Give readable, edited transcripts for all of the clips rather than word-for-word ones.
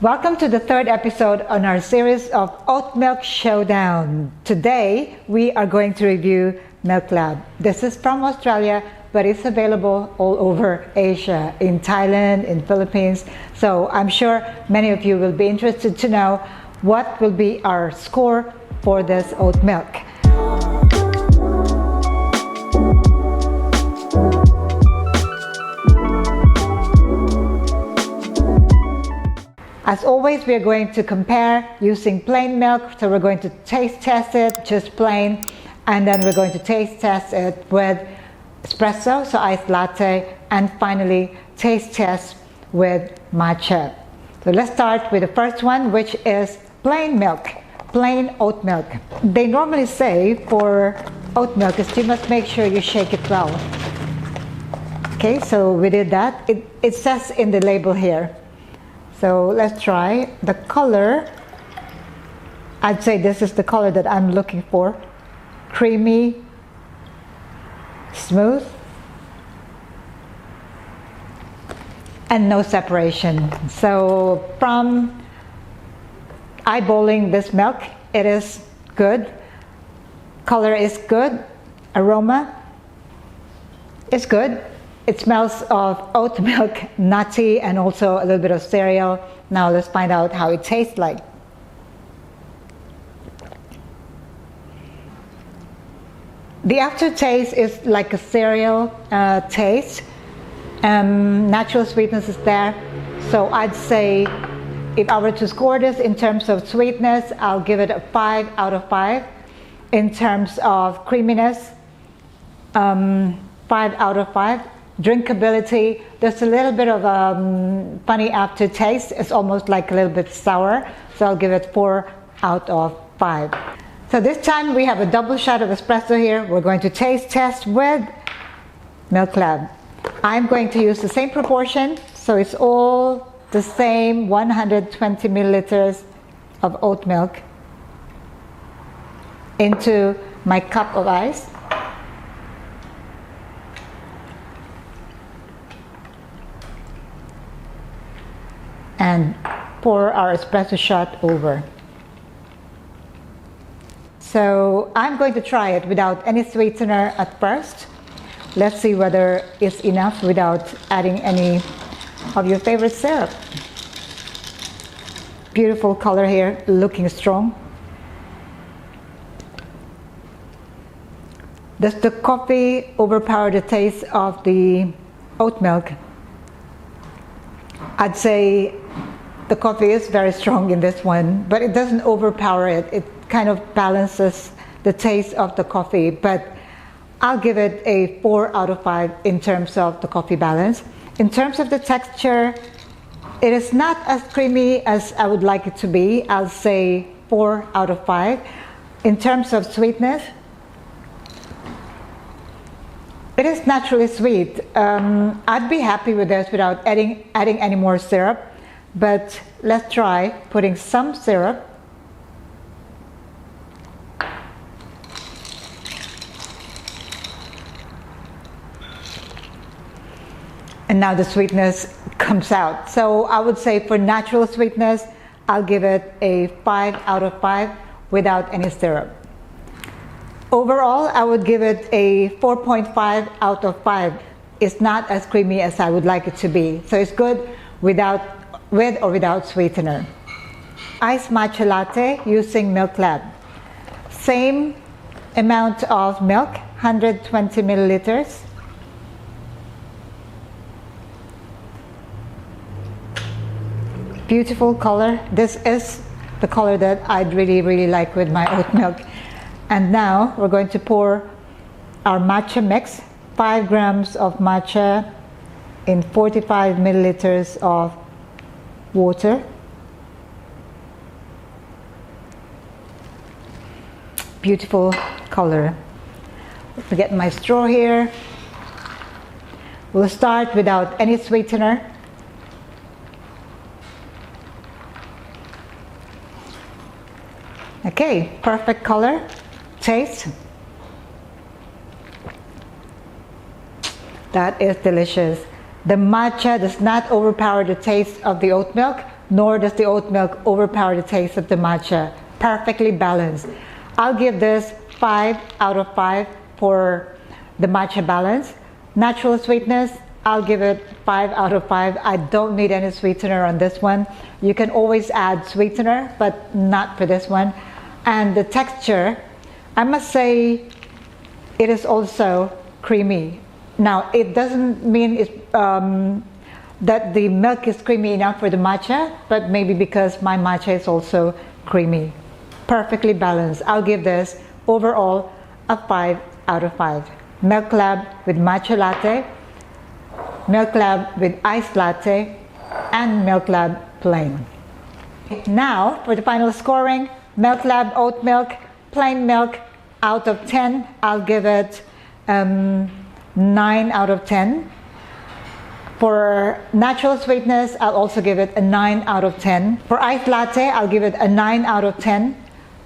Welcome to the third episode on our series of Oat Milk Showdown. Today we are going to review MilkLab. This is from Australia, but it's available all over Asia, in Thailand, in Philippines. So I'm sure many of you will be interested to know what will be our score for this oat milk. As always, we are going to compare using plain milk. So we're going to taste test it, just plain, and then we're going to taste test it with espresso, so iced latte, and finally taste test with matcha. So let's start with the first one, which is plain milk, plain oat milk. They normally say for oat milk is you must make sure you shake it well. Okay, so we did that. It says in the label here. So let's try. The color, I'd say this is the color that I'm looking for. Creamy, smooth, and no separation. So from eyeballing this milk, it is good. Color is good. Aroma is good. It smells of oat milk, nutty, and also a little bit of cereal. Now let's find out how it tastes like. The aftertaste is like a cereal taste. Natural sweetness is there. So I'd say if I were to score this in terms of sweetness, I'll give it a 5 out of 5. In terms of creaminess, 5 out of 5. Drinkability, there's a little bit of a funny aftertaste. It's almost like a little bit sour, so I'll give it 4 out of 5. So this time we have a double shot of espresso here. We're going to taste test with MilkLab. I'm going to use the same proportion, so it's all the same 120 milliliters of oat milk into my cup of ice. And pour our espresso shot over. So I'm going to try it without any sweetener at first. Let's see whether it's enough without adding any of your favorite syrup. Beautiful color here, looking strong. Does the coffee overpower the taste of the oat milk? I'd say the coffee is very strong in this one, but it doesn't overpower it. It kind of balances the taste of the coffee, but I'll give it a 4 out of 5 in terms of the coffee balance. In terms of the texture, it is not as creamy as I would like it to be. I'll say 4 out of 5. In terms of sweetness, it is naturally sweet. I'd be happy with this without adding any more syrup, but let's try putting some syrup. And now the sweetness comes out. So I would say for natural sweetness, I'll give it a 5 out of 5 without any syrup. Overall, I would give it a 4.5 out of 5. It's not as creamy as I would like it to be. So it's good with or without sweetener. Iced matcha latte using MilkLab. Same amount of milk, 120 milliliters. Beautiful color. This is the color that I'd really like with my oat milk. And now we're going to pour our matcha mix, 5 grams of matcha in 45 milliliters of water. Beautiful color. I'll get my straw here. We'll start without any sweetener. Okay, perfect color. Taste. That is delicious. The matcha does not overpower the taste of the oat milk, nor does the oat milk overpower the taste of the matcha. Perfectly balanced. I'll give this 5 out of 5 for the matcha balance. Natural sweetness, I'll give it 5 out of 5. I don't need any sweetener on this one. You can always add sweetener, but not for this one. And the texture, I must say it is also creamy. Now, it doesn't mean that the milk is creamy enough for the matcha, but maybe because my matcha is also creamy. Perfectly balanced. I'll give this overall a 5 out of 5. MilkLab with matcha latte, MilkLab with iced latte, and MilkLab plain. Now, for the final scoring, MilkLab Oat Milk, plain milk, out of 10, I'll give it 9 out of 10. For natural sweetness, I'll also give it a 9 out of 10. For iced latte, I'll give it a 9 out of 10.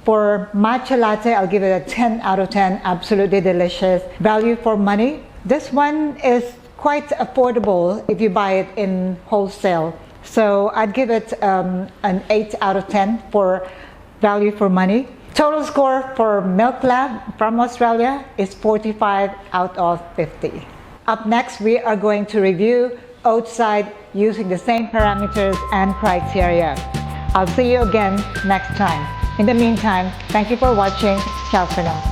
For matcha latte, I'll give it a 10 out of 10. Absolutely delicious. Value for money. This one is quite affordable if you buy it in wholesale. So I'd give it an 8 out of 10 for value for money. Total score for MilkLab from Australia is 45 out of 50. Up next, we are going to review Oatside using the same parameters and criteria. I'll see you again next time. In the meantime, thank you for watching. Ciao for now.